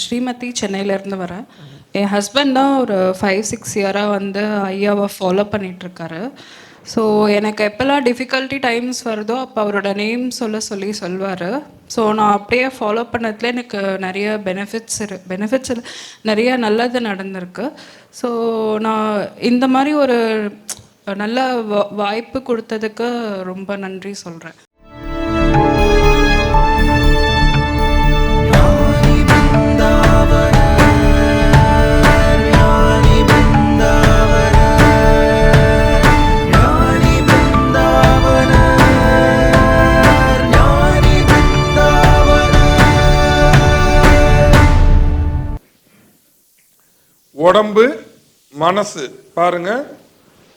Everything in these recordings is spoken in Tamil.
ஸ்ரீமதி சென்னையிலேருந்து வரேன். என் ஹஸ்பண்ட் தான் ஒரு 5-6 இயராக வந்து ஐயாவை ஃபாலோ பண்ணிகிட்ருக்காரு. ஸோ எனக்கு எப்போல்லாம் டிஃபிகல்ட்டி டைம்ஸ் வருதோ அப்போ அவரோட நேம் சொல்லி சொல்வார். ஸோ நான் அப்படியே ஃபாலோ பண்ணதுல எனக்கு நிறைய பெனிஃபிட்ஸ் நிறைய நல்லது நடந்திருக்கு. ஸோ நான் இந்த மாதிரி ஒரு நல்ல வாய்ப்பு கொடுத்ததுக்கு ரொம்ப நன்றி சொல்கிறேன். உடம்பு மனசு பாருங்க,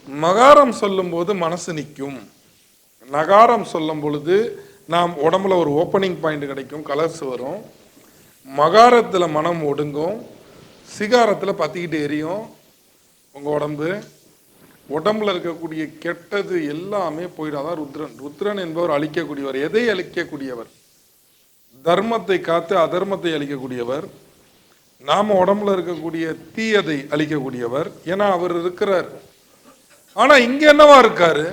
மகாரம் சொல்லும் போது மனசு நிற்கும், நகாரம் சொல்லும் பொழுது நாம் உடம்புல ஒரு ஓப்பனிங் பாயிண்ட் கிடைக்கும், கலர்ஸ் வரும். மகாரத்தில் மனம் ஒடுங்கும், சிகாரத்தில் பற்றிக்கிட்டு எரியும். உங்கள் உடம்புல இருக்கக்கூடிய கெட்டது எல்லாமே போயிடும். தான் ருத்ரன் என்பவர் அழிக்கக்கூடியவர். எதை அழிக்கக்கூடியவர்? தர்மத்தை காத்து அதர்மத்தை அழிக்கக்கூடியவர். நாம உடம்புல இருக்கக்கூடிய தீயதை அழிக்கக்கூடியவர். ஏன்னா அவர் இருக்கிறார். ஆனா இங்க என்னவா இருக்காரு?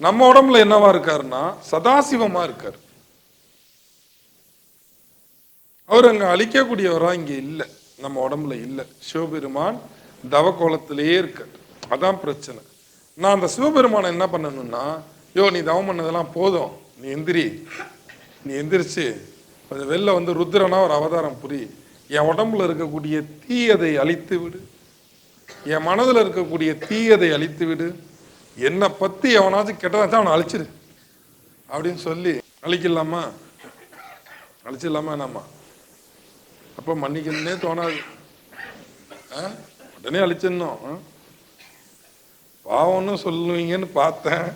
நம்ம உடம்புல என்னவா இருக்காருன்னா சதாசிவமா இருக்காரு. அவர் அங்க அழிக்கக்கூடியவரா இங்க இல்லை, நம்ம உடம்புல இல்லை. சிவபெருமான் தவக்கோலத்திலேயே இருக்கார். அதான் பிரச்சனை. நான் அந்த சிவபெருமானை என்ன பண்ணணும்னா, நீ தவம் பண்ணதெல்லாம் போதும், நீ எந்திரிச்சு கொஞ்சம் வெளில வந்து ருத்ரனா ஒரு அவதாரம் புரி, என் உடம்புல இருக்கக்கூடிய தீயதை அழித்து விடு, என் மனதில் இருக்கக்கூடிய தீயதை அழித்து விடு, என்னை பற்றி எவனாச்சும் கெட்டதான் அவனை அழிச்சிரு அப்படின்னு சொல்லி அழிக்கலாமா? அழிச்சிடலாமா என்னம்மா? அப்போ மன்னிக்கணுன்னே தோணாது, உடனே அழிச்சிடணும். பாவம்னு சொல்லுவீங்கன்னு பார்த்தேன்,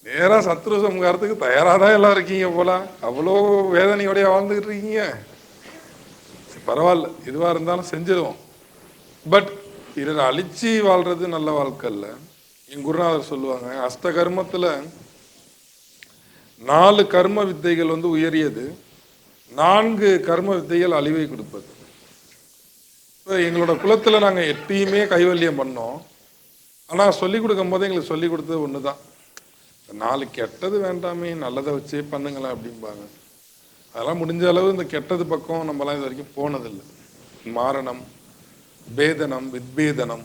நேராக சத்ரு சம்காரத்துக்கு தயாராக தான் எல்லாம் இருக்கீங்க போல. அவ்வளோ வேதனையோடைய வாழ்ந்துக்கிட்டு இருக்கீங்க. பரவாயில்ல, எதுவாக இருந்தாலும் செஞ்சிடுவோம். பட் இதை அழிச்சு வாழ்றது நல்ல வாழ்க்கை இல்லை. என் குருநாதர் சொல்லுவாங்க, அஷ்ட கர்மத்தில் 4 கர்ம வித்தைகள் வந்து உயரியது, 4 கர்ம வித்தைகள் அழிவை கொடுப்பது. இப்போ எங்களோட குலத்தில் நாங்கள் எப்பயுமே கைவல்யம் பண்ணோம். ஆனால் சொல்லிக் கொடுக்கும் போது எங்களுக்கு சொல்லிக் கொடுத்தது ஒன்று தான், 4 கெட்டது வேண்டாமே, நல்லதை வச்சே பண்ணுங்களேன் அப்படிம்பாங்க. அதெல்லாம் முடிஞ்ச அளவு இந்த கெட்டது பக்கம் நம்மலாம் இது வரைக்கும் போனதில்லை. மாரணம், பேதனம், வித்பேதனம்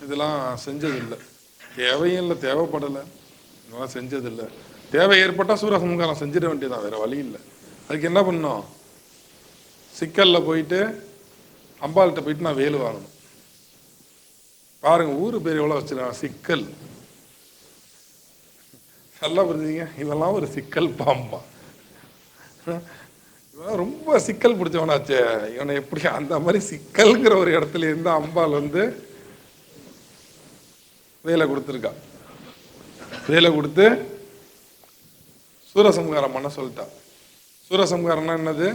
இதெல்லாம் செஞ்சதில்லை. தேவையும் இல்லை, தேவைப்படலை, இதெல்லாம் செஞ்சதில்லை. தேவை ஏற்பட்டால் சூரசம்காரம் செஞ்சிட வேண்டியதான், வேற வழி இல்லை. அதுக்கு என்ன பண்ணோம்? சிக்கலில் போயிட்டு அம்பாள்கிட்ட போயிட்டு நான் வேலு வாங்கணும். பாருங்க ஊர் பேர் எவ்வளோ வச்சிருக்காங்க, சிக்கல். நல்லா புரிஞ்சுங்க, இதெல்லாம் ஒரு சிக்கல் பாம்பா. இவன் ரொம்ப சிக்கல் பிடிச்சவனாச்சே, இவனை எப்படி அந்த மாதிரி சிக்கல்ங்கிற ஒரு இடத்துல இருந்து அம்பாள் வந்து வேலை கொடுத்துருக்கா. வேலை கொடுத்து சூரசம்காரம் பண்ண சொல்லிட்டா. சூரசம்காரம்னா என்னது?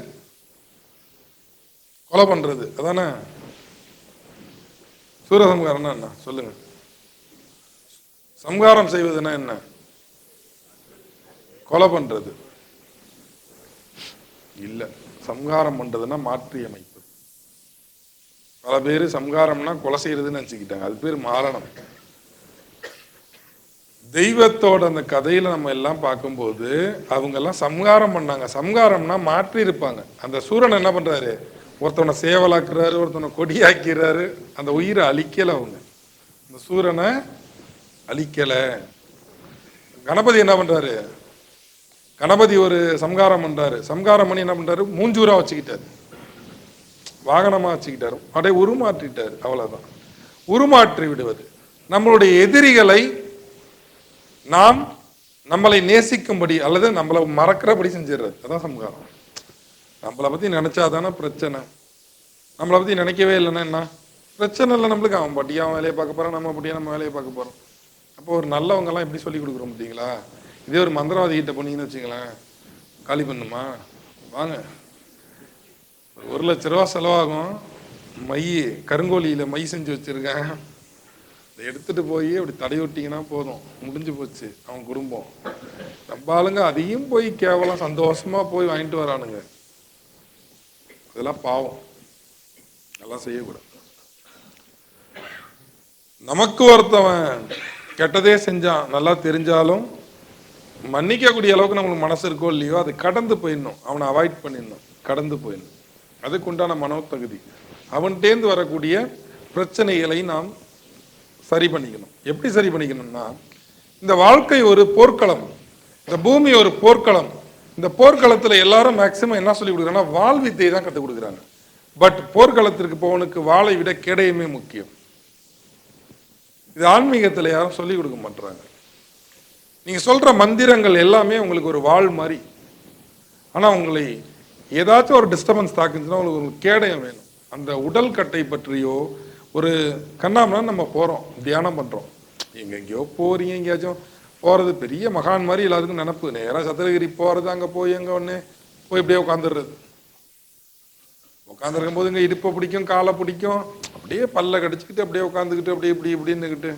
கொலை பண்றது அதானே. சூரசம்காரம்னா என்ன சொல்லுங்க? சம்காரம் செய்வதுன்னா என்ன? கொலை பண்றது இல்லை. சம்ஹாரம் பண்றதுன்னா மாற்றி அமைப்பது. பல பேர் சம்ஹாரம்னா கொலை செய்யறதுன்னு நினச்சிக்கிட்டாங்க, அது பேர் மாரணம். தெய்வத்தோட அந்த கதையில நம்ம எல்லாம் பார்க்கும்போது அவங்க எல்லாம் சம்ஹாரம் பண்ணாங்க. சம்ஹாரம்னா மாற்றி இருப்பாங்க. அந்த சூரன் என்ன பண்றாரு? ஒருத்தவனை சேவலாக்குறாரு, ஒருத்தவனை கொடியாக்கிறாரு. அந்த உயிரை அழிக்கல அவங்க, அந்த சூரனை அழிக்கல. கணபதி என்ன பண்றாரு? கணபதி ஒரு சம்ஹாரம் பண்றாரு. சம்ஹாரம் பண்ணி என்ன பண்றாரு? மூஞ்சூரா வச்சுக்கிட்டாரு, வாகனமா வச்சுக்கிட்டாரு, அப்படியே உருமாற்றிட்டாரு. அவ்வளவுதான். உருமாற்றி விடுவது. நம்மளுடைய எதிரிகளை நாம் நம்மளை நேசிக்கும்படி அல்லது நம்மளை மறக்கிறபடி செஞ்சிடுறது, அதான் சம்ஹாரம். நம்மளை பத்தி நினைச்சாதானே பிரச்சனை. நம்மளை பத்தி நினைக்கவே இல்லைன்னா என்ன பிரச்சனை இல்லை நம்மளுக்கு. அவன் பட்டியா அவன் வேலையை பார்க்க போறான், நம்ம பட்டியா நம்ம வேலையை பார்க்க போறோம். அப்போ ஒரு நல்லவங்க எல்லாம் எப்படி சொல்லி கொடுக்குறோம் பார்த்தீங்களா? இதே ஒரு மந்திரவாதி கிட்ட போனீங்கன்னு வச்சுங்களேன், காலி பண்ணுமா வாங்க, 1 லட்ச ரூபா செலவாகும், மை கருங்கோழியில மை செஞ்சு வச்சிருக்கேன், இதை எடுத்துட்டு போய் அப்படி தடையொட்டிங்கன்னா போதும், முடிஞ்சு போச்சு அவன் குடும்பம். நம்ம ஆளுங்க அதையும் போய் கேவலம் சந்தோஷமா போய் வாங்கிட்டு வரானுங்க. அதெல்லாம் பாவம், அதெல்லாம் செய்யக்கூடாது. நமக்கு ஒருத்தவன் கெட்டதே செஞ்சான் நல்லா தெரிஞ்சாலும் மன்னிக்கக்கூடிய அளவுக்கு நம்மளுக்கு மனசு இருக்கோ இல்லையோ அது கடந்து போயிடணும். அவனை அவாய்ட் பண்ணிடணும், கடந்து போயிடணும். அதுக்கு உண்டான மனோதகுதி. அவன்கிட்டேந்து வரக்கூடிய பிரச்சனைகளை நாம் சரி பண்ணிக்கணும். எப்படி சரி பண்ணிக்கணும்னா, இந்த வாழ்க்கை ஒரு போர்க்களம், இந்த பூமி ஒரு போர்க்களம். இந்த போர்க்களத்தில் எல்லாரும் மேக்சிமம் என்ன சொல்லி கொடுக்குறாங்கன்னா வாள் வித்தையை தான் கற்றுக் கொடுக்குறாங்க. பட் போர்க்களத்திற்கு போவனுக்கு வாளை விட கேடயமே முக்கியம். இது ஆன்மீகத்தில் யாரும் சொல்லிக் கொடுக்க மாட்டாங்க. நீங்க சொல்ற மந்திரங்கள் எல்லாமே உங்களுக்கு ஒரு வாள் மாதிரி. ஆனா உங்களை ஏதாச்சும் ஒரு டிஸ்டர்பன்ஸ் தாக்குச்சுன்னா உங்களுக்கு ஒரு கேடயம் வேணும். அந்த உடல் கட்டை பற்றியோ ஒரு கண்ணாமனா நம்ம போறோம், தியானம் பண்றோம், எங்கெங்கயோ போறீங்க, எங்கேயாச்சும் போறது பெரிய மகான் மாதிரி எல்லாருக்கும் நினப்பு. நேராக சதுரகிரி போறது, அங்க போய் எங்க ஒன்று போய் இப்படியே உட்காந்துடுறது. உட்காந்துருக்கும் போது இங்க இடுப்பை பிடிக்கும், காலை பிடிக்கும், அப்படியே பல்ல கடிச்சுக்கிட்டு அப்படியே உட்காந்துக்கிட்டு அப்படியே இப்படி இப்படின்னுக்கிட்டு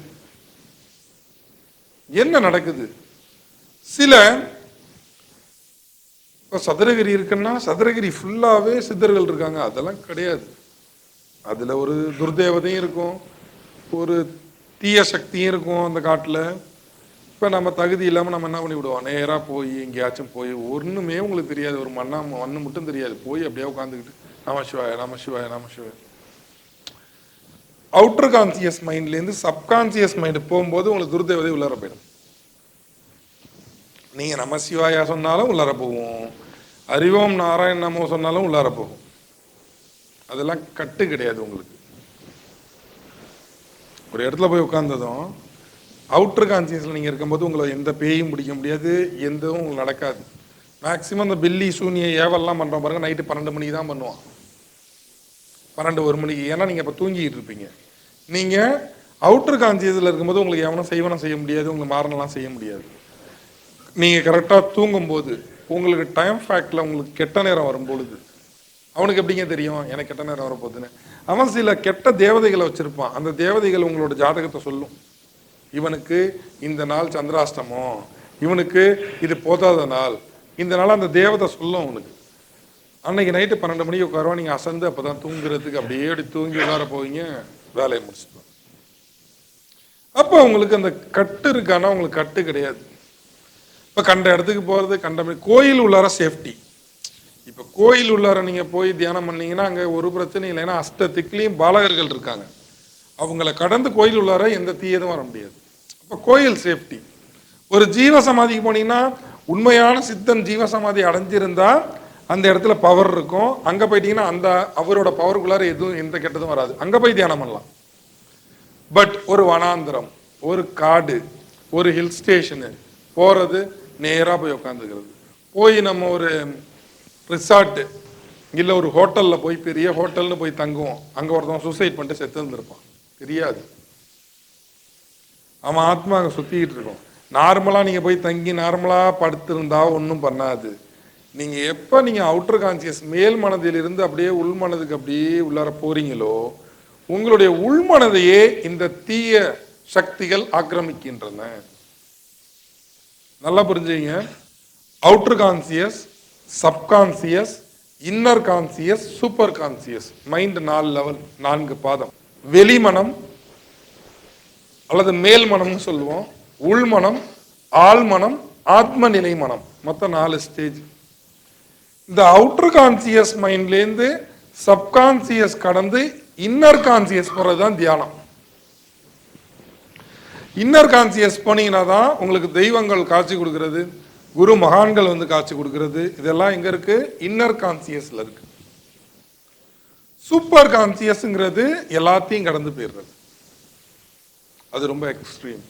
என்ன நடக்குது? சில சதுரகிரி இருக்குன்னா சதுரகிரி ஃபுல்லாவே சித்தர்கள் இருக்காங்க, அதெல்லாம் கிடையாது. அதுல ஒரு துர்தேவதையும் இருக்கும், ஒரு தீய சக்தியும் இருக்கும் அந்த காட்டுல. இப்ப நம்ம தகுதி இல்லாம நம்ம என்ன பண்ணி விடுவோம், நேரா போய் எங்கேயாச்சும் போய் ஒண்ணுமே உங்களுக்கு தெரியாது, ஒரு மண்ணு மட்டும் தெரியாது, போய் அப்படியே உட்காந்துக்கிட்டு நம சிவாய நம சிவாய நம சிவாய. அவுட்டர் கான்சியஸ் மைண்ட்ல இருந்து சப்கான்சியஸ் மைண்ட் போகும்போது உங்களுக்கு துர்தேவதை உள்ளார போயிடும். நீங்க நம சிவாயா சொன்னாலும் உள்ளார போவோம், அறிவோம் நாராயண நமோ சொன்னாலும் உள்ளார போகும். அதெல்லாம் கட்டு கிடையாது உங்களுக்கு. ஒரு இடத்துல போய் உட்கார்ந்ததும் அவுட்டர் கான்சியஸ்ல நீங்க இருக்கும்போது உங்களை எந்த பேயும் பிடிக்க முடியாது, எந்தவும் உங்களுக்கு நடக்காது. மேக்சிமம் இந்த பில்லி சூனிய ஏவல்லாம் பண்றோம் பாருங்க, நைட்டு 12 மணிக்கு தான் பண்ணுவான், 12-1 மணிக்கு. ஏன்னா நீங்க இப்ப தூங்கிட்டு இருப்பீங்க. நீங்க அவுட்டர் கான்சியஸ்ல இருக்கும்போது உங்களுக்கு எவனும் செய்வனம் செய்ய முடியாது, உங்களுக்கு மாறனெல்லாம் செய்ய முடியாது. நீங்க கரெக்டா தூங்கும் போது உங்களுக்கு டைம் ஃபேக்ட்ல உங்களுக்கு கெட்ட நேரம் வரும்பொழுது அவனுக்கு எப்படிங்க தெரியும் எனக்கு கெட்ட நேரம் வரப்போகுதுன்னு? அவன் சில கெட்ட தேவதைகளை வச்சிருப்பான். அந்த தேவதைகள் உங்களோட ஜாதகத்தை சொல்லும். இவனுக்கு இந்த நாள் சந்திராஷ்டமம், இவனுக்கு இது போதாத நாள், இந்த நாள் அந்த தேவதை சொல்லும் அவனுக்கு. அன்னைக்கு நைட்டு 12 மணிக்கு உட்காருவா, நீங்க அசந்து அப்பதான் தூங்குறதுக்கு அப்படியே அப்படி தூங்கி உட்கார போவீங்க, வேலையை முடிச்சுட்டு. அப்போ உங்களுக்கு அந்த கட்டு இருக்கானா? உங்களுக்கு கட்டு கிடையாது. இப்ப கண்ட இடத்துக்கு போறது, கண்ட கோயில் உள்ளார சேஃப்டி. இப்ப கோயில் உள்ளார நீங்க போய் தியானம் பண்ணீங்கன்னா அங்க ஒரு பிரச்சனை இல்லை. ஏன்னா அஷ்டத்திக்லயும் பாலகர்கள் இருக்காங்க, அவங்கள கடந்து கோயில் உள்ளார எந்த தீயதும் வர முடியாது. அப்ப கோயில் சேஃப்டி. ஒரு ஜீவசமாதிக்கு போனீங்கன்னா உண்மையான சித்தன் ஜீவசமாதி அடைஞ்சிருந்தா அந்த இடத்துல பவர் இருக்கும். அங்க போயிட்டீங்கன்னா அந்த அவரோட பவருக்குள்ளார எதுவும் எந்த கெட்டதும் வராது, அங்க போய் தியானம் பண்ணலாம். பட் ஒரு வனாந்திரம், ஒரு காடு, ஒரு ஹில் ஸ்டேஷனு போறது, நேரா போய் உட்காந்துக்கிறது, போய் நம்ம ஒரு ரிசார்ட்டு இல்லை ஒரு ஹோட்டல்ல போய் பெரிய ஹோட்டல்னு போய் தங்குவோம், அங்க ஒருத்தவன் சூசைட் பண்ணிட்டு செத்து இருந்திருப்பான், தெரியாது, அவன் ஆத்மா அங்க சுத்திக்கிட்டு இருக்கும். நார்மலா நீங்க போய் தங்கி நார்மலா படுத்திருந்தா ஒன்றும் பண்ணாது. நீங்க எப்ப நீங்க அவுட்டர் கான்சியஸ் மேல் மனதில் இருந்து அப்படியே உள் மனதுக்கு அப்படியே உள்ளார போறீங்களோ உங்களுடைய உள்மனதையே இந்த தீய சக்திகள் ஆக்கிரமிக்கின்றன. நல்லா புரிஞ்சுங்க. Outer conscious, subconscious, inner conscious, super conscious mind 4 level, 4 பாதம். வெளிமனம் அல்லது மேல் மனம்னு சொல்லுவோம், உள்மனம், ஆழ்மனம், ஆத்ம நிலை மனம், மொத்தம் 4 ஸ்டேஜ். இந்த அவுட்டர் கான்சியஸ் மைண்ட்லேருந்து சப்கான்சியஸ் கடந்து இன்னர் கான்சியஸ் போறதுதான் தியானம். இன்னர் கான்சியஸ் போனீங்கன்னா தான் உங்களுக்கு தெய்வங்கள் காட்சி கொடுக்கிறது, குரு மகான்கள் வந்து காட்சி கொடுக்கிறது, இதெல்லாம் எங்க இருக்கு? இன்னர் கான்சியஸ்ல இருக்கு. சூப்பர் கான்சியஸ்ங்கிறது எல்லாத்தையும் கடந்து போயிடுறது, அது ரொம்ப எக்ஸ்ட்ரீம்.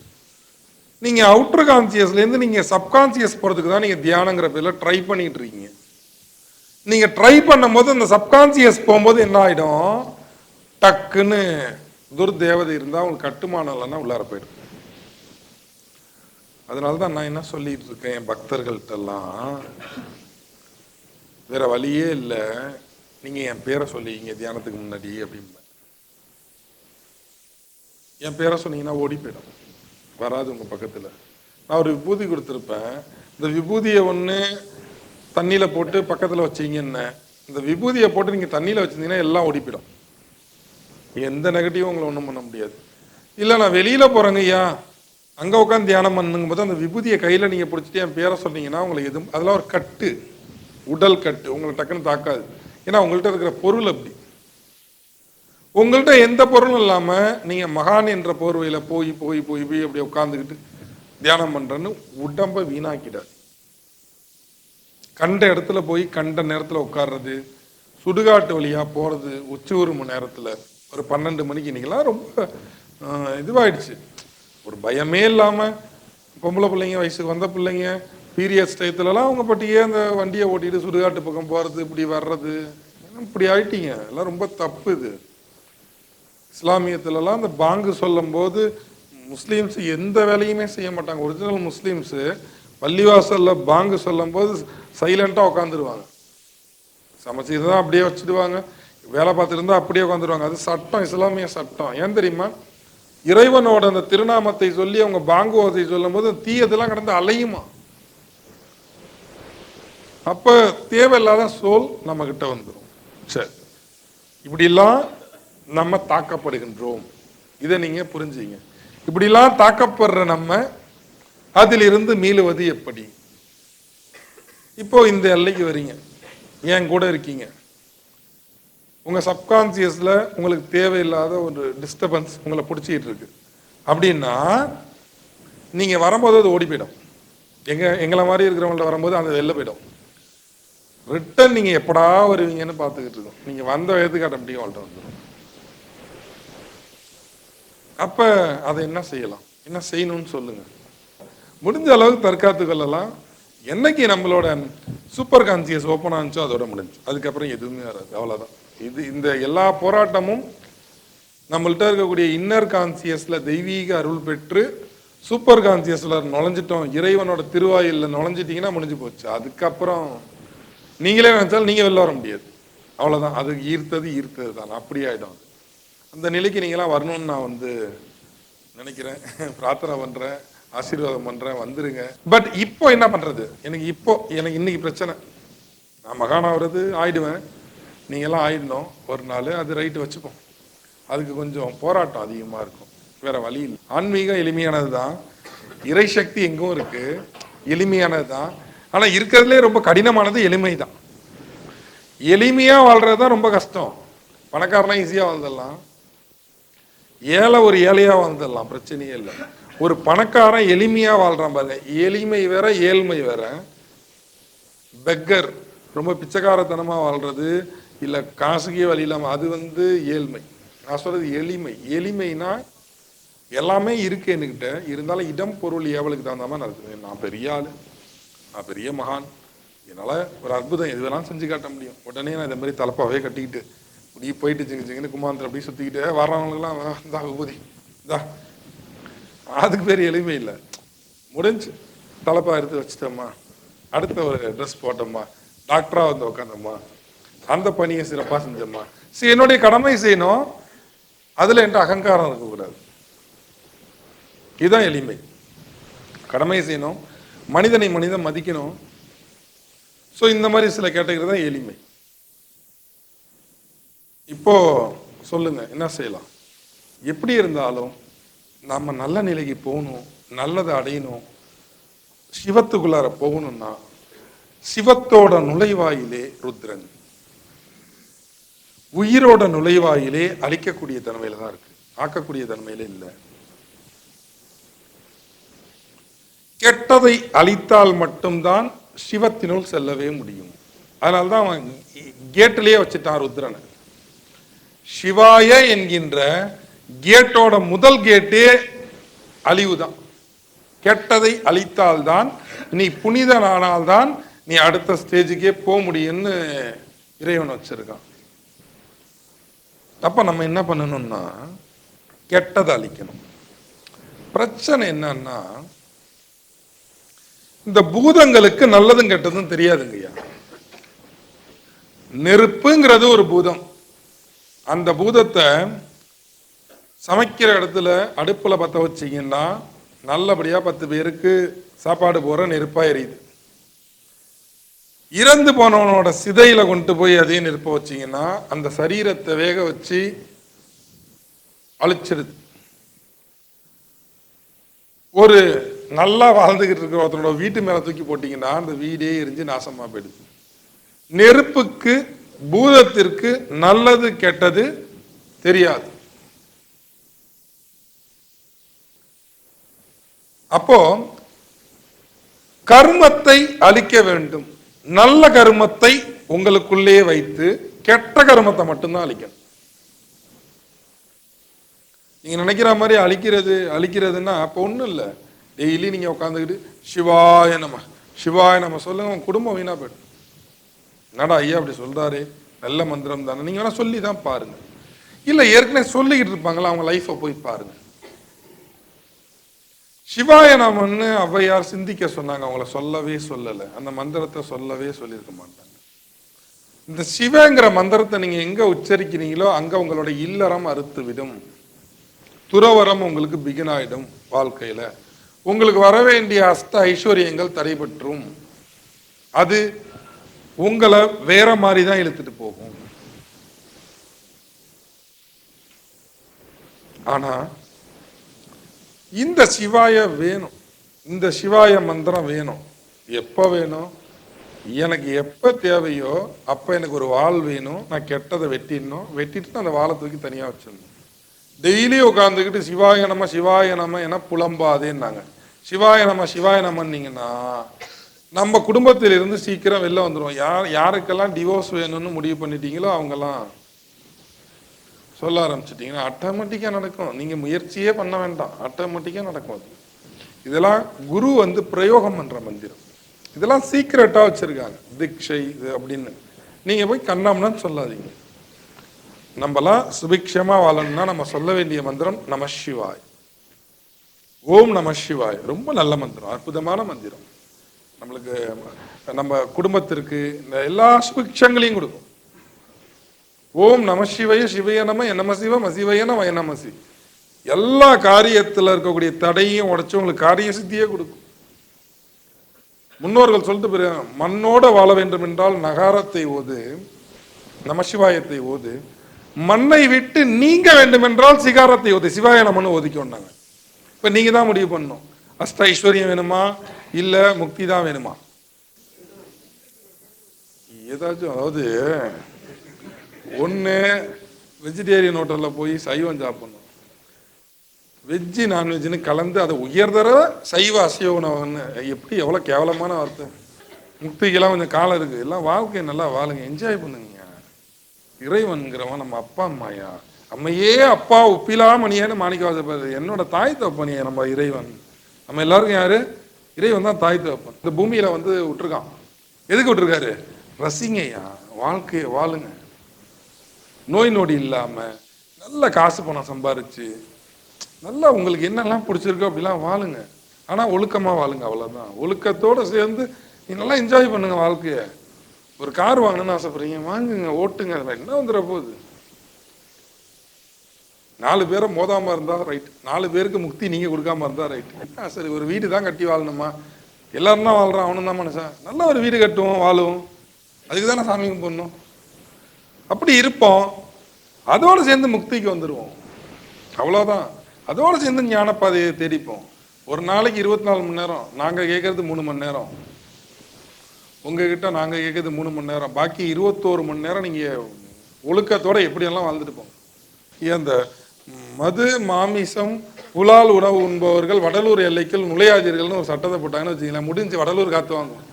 நீங்க அவுட்டர் கான்சியஸ்ல இருந்து நீங்க சப்கான்சியஸ் போறதுக்கு தான் நீங்க தியானங்கிற பேர்ல ட்ரை பண்ணிட்டு இருக்கீங்க. நீங்க ட்ரை பண்ணும் போது அந்த சப்கான்சியஸ் போகும்போது என்ன ஆயிடும், டக்குன்னு துர்தேவதை இருந்தா உங்களுக்கு கட்டுமானம் இல்லைன்னா உள்ளார போயிடும். அதனாலதான் நான் என்ன சொல்லிட்டு இருக்கேன் என் பக்தர்கள்ட்டெல்லாம், வேற வழியே இல்லை, நீங்க என் பேரை சொல்லிங்க தியானத்துக்கு முன்னாடி அப்படின்னு. என் பேரை சொன்னீங்கன்னா ஓடி போயிடும், வராது உங்க பக்கத்துல. நான் ஒரு விபூதி கொடுத்துருப்பேன், இந்த விபூதியை ஒன்று தண்ணியில போட்டு பக்கத்துல வச்சீங்கன்னு இந்த விபூதியை போட்டு நீங்கள் தண்ணியில் வச்சுருந்தீங்கன்னா எல்லாம் ஓடிப்பிடும். எந்த நெகட்டிவும் உங்களை ஒன்றும் பண்ண முடியாது. இல்லை நான் வெளியில் போகிறேங்க ஐயா, அங்கே உட்காந்து தியானம் பண்ணுங்கும் போது அந்த விபூதியை கையில் நீங்கள் பிடிச்சிட்டு என் பேரை சொன்னீங்கன்னா உங்களை எதுவும் அதெல்லாம் ஒரு கட்டு, உடல் கட்டு, உங்களை டக்குன்னு தாக்காது. ஏன்னா உங்கள்கிட்ட இருக்கிற பொருள் அப்படி. உங்கள்கிட்ட எந்த பொருளும் இல்லாமல் நீங்கள் மகான் என்ற போர்வையில் போய் போய் போய் போய் அப்படி உட்காந்துக்கிட்டு தியானம் பண்ணுறேன்னு உடம்பை வீணாக்கிடாது. கண்ட இடத்துல போய் கண்ட நேரத்தில் உட்கார்றது, சுடுகாட்டு வழியாக போகிறது, உச்சி ஒரு மணி நேரத்தில் ஒரு 12 மணிக்கு இன்றைக்கெல்லாம் ரொம்ப இதுவாயிடுச்சு. ஒரு பயமே இல்லாமல் பொம்பளை பிள்ளைங்க, வயசுக்கு வந்த பிள்ளைங்க, பீரியட்ஸ் டயத்துலலாம் அவங்க பட்டியே அந்த வண்டியை ஓட்டிட்டு சுடுகாட்டு பக்கம் போகிறது, இப்படி வர்றது, இப்படி ஆயிட்டீங்க. எல்லாம் ரொம்ப தப்பு. இது இஸ்லாமியத்துலலாம் அந்த பாங்கு சொல்லும் போது முஸ்லீம்ஸ் எந்த வேலையுமே செய்ய மாட்டாங்க. ஒரிஜினல் முஸ்லீம்ஸு பள்ளிவாசலில் பாங்கு சொல்லும் போது சைலண்ட்டாக உட்காந்துருவாங்க. சமைச்சது தான் அப்படியே வச்சுடுவாங்க, வேலை பார்த்துருந்தா அப்படியே உட்காந்துருவாங்க. அது சட்டம், இஸ்லாமிய சட்டம். ஏன் தெரியுமா? இறைவனோட அந்த திருநாமத்தை சொல்லி அவங்க பாங்கு ஓசை சொல்லும் போது தீயதெல்லாம் கடந்து அலையுமா. அப்போ தேவையில்லாத சோல் நம்ம கிட்ட வந்துடும். சரி, இப்படிலாம் நம்ம தாக்கப்படுகின்றோம். இதை நீங்க புரிஞ்சுங்க. இப்படிலாம் தாக்கப்படுற நம்ம அதிலிருந்து மீளுவது எப்படி? இப்போ இந்த எல்லைக்கு வரீங்க, என் கூட இருக்கீங்க. உங்க சப்கான்சியஸ்ல உங்களுக்கு தேவையில்லாத ஒரு டிஸ்டர்பன்ஸ் உங்களை பிடிச்சிட்டு இருக்கு அப்படின்னா நீங்க வரும்போது அது ஓடி போயிடும். எங்களை மாதிரி இருக்கிறவங்கள்ட்ட வரும்போது அந்த வெளில போயிடும். ரிட்டன் நீங்க எப்படா வருவீங்கன்னு பார்த்துக்கிட்டு இருக்கோம். நீங்க வந்த வயதுக்கு ஆட்டோமேட்டிக்காக அவள்கிட்ட வந்துடும். அப்ப அதை என்ன செய்யலாம், என்ன செய்யணும்னு சொல்லுங்க. முடிஞ்ச அளவுக்கு தற்காத்து கொள்ளலாம். என்னைக்கு நம்மளோட சூப்பர் கான்சியஸ் ஓப்பன் ஆனிச்சோ அதோட முடிஞ்சு, அதுக்கப்புறம் எதுவுமே வராது. அவ்வளோதான். இந்த எல்லா போராட்டமும் நம்மள்கிட்ட இருக்கக்கூடிய இன்னர் கான்சியஸ்ல தெய்வீக அருள் பெற்று சூப்பர் கான்சியஸ்ல நுழைஞ்சிட்டோம், இறைவனோட திருவாயில நுழைஞ்சிட்டீங்கன்னா முடிஞ்சு போச்சு. அதுக்கப்புறம் நீங்களே நினைச்சாலும் நீங்க வெளில வர முடியாது. அவ்வளவுதான். அது ஈர்த்தது தான், அப்படி ஆயிடும். அந்த நிலைக்கு நீங்களாம் வரணும்னு நான் நினைக்கிறேன், பிரார்த்தனை பண்றேன், ஆசீர்வாதம் பண்றேன், வந்துருங்க. பட் இப்போ என்ன பண்றது? எனக்கு இன்னைக்கு பிரச்சனை. நான் மகானாவது ஆயிடுவேன், நீங்க எல்லாம் ஆயிடணும் ஒரு நாள். அது ரைட்டு வச்சுப்போம். அதுக்கு கொஞ்சம் போராட்டம் அதிகமா இருக்கும், வேற வழி இல்லை. ஆன்மீகம் எளிமையானது தான், இறை சக்தி எங்கும் இருக்கு, எளிமையானது தான். ஆனா இருக்கிறதுலே ரொம்ப கடினமானது எளிமை தான். எளிமையா வாழ்றதுதான் ரொம்ப கஷ்டம். பணக்காரனா ஈஸியா வாழ்ந்துடலாம், ஏழை ஒரு ஏழையா வாழ்ந்துடலாம், பிரச்சனையே இல்லை. ஒரு பணக்காரன் எளிமையா வாழ்றான் பாருங்க. எளிமை வேற, ஏழ்மை வேற. பெக்கர் ரொம்ப பிச்சைக்காரத்தனமா வாழ்றது, இல்ல காசுக்கே வழி இல்லாம, அது ஏழ்மை. நான் சொல்றது எளிமை. எளிமைனா எல்லாமே இருக்கு என்கிட்ட, இருந்தாலும் இடம் பொருள் ஏவலுக்கு தகுந்த மாதிரி நடக்குது. நான் பெரிய ஆளு, நான் பெரிய மகான், என்னால ஒரு அற்புதம் எது வேணாலும் செஞ்சு காட்ட முடியும். உடனே நான் இந்த மாதிரி தலப்பாவே கட்டிக்கிட்டு இப்படி போயிட்டு சிங்கின்னு குமாந்திரம் அப்படி சுத்திக்கிட்டு வர்றவங்களுக்குலாம் இந்தா விபூதி இந்தா, அதுக்கு பேர் எளிமை இல்லை. முடிஞ்சு தலப்பா எடுத்து வச்சுட்டோம்மா, அடுத்த ஒரு ட்ரெஸ் போட்டோம்மா, டாக்டரா உட்காந்தோம்மா, அந்த பணியை சிறப்பா செஞ்சோம்மா. சரி, என்னுடைய கடமை செய்யணும், அதுல என்கிட்ட அகங்காரம் இருக்கக்கூடாது. இதுதான் எளிமை. கடமை செய்யணும், மனிதனை மனிதன் மதிக்கணும். ஸோ இந்த மாதிரி சில கேட்டகரி தான் எளிமை. இப்போ சொல்லுங்க, என்ன செய்யலாம்? எப்படி இருந்தாலும் நம்ம நல்ல நிலைக்கு போகணும், நல்லதை அடையணும், சிவத்துக்குள்ளார போகணும்னா சிவத்தோட நுழைவாயிலே ருத்ரன், உயிரோட நுழைவாயிலே அழிக்கக்கூடிய தன்மையில தான் இருக்கு, ஆக்கக்கூடிய தன்மையில இல்லை. கெட்டதை அழித்தால் மட்டும்தான் சிவத்தினுள் செல்லவே முடியும். அதனால்தான் அவன் கேட்டிலேயே வச்சுட்டான் ருத்ரனை. சிவாய என்கின்ற கேட்டோட முதல் கேட்டே அழிவுதான். கெட்டதை அழித்தால்தான், நீ புனிதனானால்தான் நீ அடுத்த ஸ்டேஜுக்கே போக முடியும்னு இறைவன் வச்சிருக்கான். அப்ப நம்ம என்ன பண்ணணும்னா கெட்டதை அழிக்கணும். பிரச்சனை என்னன்னா, இந்த பூதங்களுக்கு நல்லதும் கெட்டதும் தெரியாதுங்கய்யா. நெருப்புங்கிறது ஒரு பூதம். அந்த பூதத்தை சமைக்கிற இடத்துல அடுப்புல பற்ற வச்சிங்கன்னா நல்லபடியா 10 பேருக்கு சாப்பாடு போற நெருப்பா எரியுது. இறந்து போனவனோட சிதையில கொண்டு போய் அதையும் நிற்ப வச்சீங்கன்னா அந்த சரீரத்தை வேக வச்சு அழிச்சிருது. ஒரு நல்லா வாழ்ந்துகிட்டு இருக்கிற ஒருத்தனோட வீட்டு மேல தூக்கி போட்டீங்கன்னா அந்த வீடே எரிஞ்சு நாசமா போயிடுது. நெருப்புக்கு பூதத்திற்கு நல்லது கெட்டது தெரியாது. அப்போ கர்மத்தை அழிக்க வேண்டும். நல்ல கர்மத்தை உங்களுக்குள்ளே வைத்து கெட்ட கர்மத்தை மட்டும்தான் அழிக்கணும். நீங்க நினைக்கிற மாதிரி அழிக்கிறதுன்னா அப்போ ஒண்ணும் இல்லை. டெய்லி நீங்க உட்காந்துக்கிட்டு சிவாய நம சிவாய நம சொல்லுங்க, உங்க குடும்பம் வீணா போயிடும். என்னடா ஐயா அப்படி சொல்றாரு, நல்ல மந்திரம் தானே, நீங்க வேணா சொல்லி தான் பாருங்க. இல்ல ஏற்கனவே சொல்லிக்கிட்டு இருப்பாங்களா, அவங்க லைஃபை போய் பாருங்க. சிவாய நமன்னு ஔவையார் சிந்திக்க சொன்னாங்க, அவங்கள சொல்லவே சொல்லலை, அந்த மந்திரத்தை சொல்லவே சொல்லியிருக்க மாட்டாங்க. இந்த சிவங்கிற மந்திரத்தை நீங்க எங்க உச்சரிக்கிறீங்களோ அங்க உங்களோட இல்லறம் அறுத்து விடும், துறவரம் உங்களுக்கு பிகின் ஆயிடும். வாழ்க்கையில உங்களுக்கு வர வேண்டிய அஷ்ட ஐஸ்வர்யங்கள் தடைபற்றும். அது உங்களை வேற மாதிரி தான் இழுத்துட்டு போகும். ஆனா இந்த சிவாய வேணும், இந்த சிவாய மந்திரம் வேணும். எப்ப வேணும்? எனக்கு எப்ப தேவையோ அப்ப எனக்கு ஒரு வாள் வேணும். நான் கெட்டதை வெட்டிட்டு அந்த வாழை தூக்கி தனியா வச்சிடணும். டெய்லி உட்காந்துக்கிட்டு சிவாய நம என புலம்பாதேன்னாங்க. சிவாய நமன்னீங்கன்னா நம்ம குடும்பத்தில் இருந்து சீக்கிரம் வெளில வந்துடும். யாருக்கெல்லாம் டிவோர்ஸ் வேணும்னு முடிவு பண்ணிட்டீங்களோ அவங்கெல்லாம் சொல்ல ஆரம்பிச்சிட்டீங்கன்னா ஆட்டோமேட்டிக்கா நடக்கும். நீங்க முயற்சியே பண்ண வேண்டாம், ஆட்டோமேட்டிக்கா நடக்கும். அது இதெல்லாம் குரு பிரயோகம் பண்ற மந்திரம். இதெல்லாம் சீக்கிரட்டா வச்சிருக்காங்க, தீட்சை இது அப்படின்னு. நீங்க போய் கண்ணாமன்னு சொல்லாதீங்க. நம்மலாம் சுபிக்ஷமா வாழணும்னா நம்ம சொல்ல வேண்டிய மந்திரம் நம சிவாய், ஓம் நம சிவாய். ரொம்ப நல்ல மந்திரம், அற்புதமான மந்திரம். நம்மளுக்கு நம்ம குடும்பத்திற்கு எல்லா சுபிக்ஷங்களையும் கொடுக்கும். ஓம் நம சிவய சிவய நம நம சிவம் அசிவயன வயநமசி. எல்லா காரியத்தில் இருக்கக்கூடிய தடையும் உடைச்சு உங்களுக்கு காரிய சித்தியே கொடுக்கும். முன்னோர்கள் சொல்லிட்டு போயிருக்காங்க, மண்ணோட வாழ வேண்டும் என்றால் நகாரத்தை ஓது, நமசிவாயத்தை ஓது. மண்ணை விட்டு நீங்க வேண்டும் என்றால் சிகாரத்தை ஓது, சிவாய நமன்னு ஒதுக்கொண்டாங்க. இப்ப நீங்க தான் முடிவு பண்ணணும், அஷ்ட ஐஸ்வர்யம் வேணுமா இல்ல முக்தி தான் வேணுமா? ஏதாச்சும் அதாவது ஒண்ணு வெஜிடேரியன் ஹோட்டல்ல போய் சைவம் சாப்பிடணும், வெஜ்ஜு நான்வெஜ்னு கலந்து அதை உயர்தர சைவ அசைவ உணவுன்னு. எப்படி எவ்வளவு கேவலமான வார்த்தை. முக்திக்கெல்லாம் கொஞ்சம் காலம் இருக்கு, எல்லாம் வாழ்க்கை நல்லா வாழுங்க, என்ஜாய் பண்ணுங்க. இறைவன்கிறவன் நம்ம அப்பா அம்மாயா, அம்மையே அப்பா உப்பிலா மணியன்னு மாணிக்கவாசகர், என்னோட தாய் தகப்பனியா நம்ம இறைவன். நம்ம எல்லாருக்கும் யாரு? இறைவன் தான் தாய் தகப்பன். இந்த பூமியில விட்டுருக்கான். எதுக்கு விட்டுருக்காரு? ரசிங்கய்யா, வாழ்க்கையை வாழுங்க, நோய் நொடி இல்லாம நல்ல காசு பணம் சம்பாரிச்சு நல்லா உங்களுக்கு என்னெல்லாம் பிடிச்சிருக்கோ அப்படிலாம் வாழுங்க. ஆனா ஒழுக்கமா வாழுங்க, அவ்வளவுதான். ஒழுக்கத்தோட சேர்ந்து நீ நல்லா என்ஜாய் பண்ணுங்க வாழ்க்கைய. ஒரு கார் வாங்கணும்னு ஆசைப்படுறீங்க, வாங்குங்க, ஓட்டுங்க, அதில் என்ன வந்துட போகுது? 4 பேரை மோதாம இருந்தா ரைட், 4 பேருக்கு முக்தி நீங்க கொடுக்காம இருந்தா ரைட். சரி, ஒரு வீடு தான் கட்டி வாழணுமா? எல்லாரும் தான் வாழ்றான், அவனும் தான் மனுஷன். நல்ல ஒரு வீடு கட்டுவோம், வாழுவோம், அதுக்கு தானே சாமி கும்பிடணும். அப்படி இருப்போம், அதோடு சேர்ந்து முக்திக்கு வந்துடுவோம், அவ்வளோதான். அதோடு சேர்ந்து ஞானப்பாதையை தேடிப்போம். ஒரு நாளைக்கு 24 மணி நேரம், நாங்கள் கேட்கறது 3 மணி நேரம், உங்ககிட்ட நாங்கள் கேட்கறது 3 மணி நேரம், பாக்கி 21 மணி நேரம் நீங்கள் ஒழுக்கத்தோட எப்படியெல்லாம் வாழ்ந்துட்டு போங்க. அந்த மது மாமிசம் புலால் உணவு உண்பவர்கள் வடலூர் எல்லைக்குள் நுழையாதீர்கள்னு ஒரு சட்டத்தை போட்டாங்கன்னு வச்சுக்கலாம், முடிஞ்சு வடலூர் காத்து வாங்குவோம்.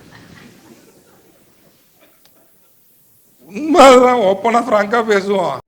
உண்மைதான், ஓப்பனா ஃப்ராங்கா பேசுவோம்.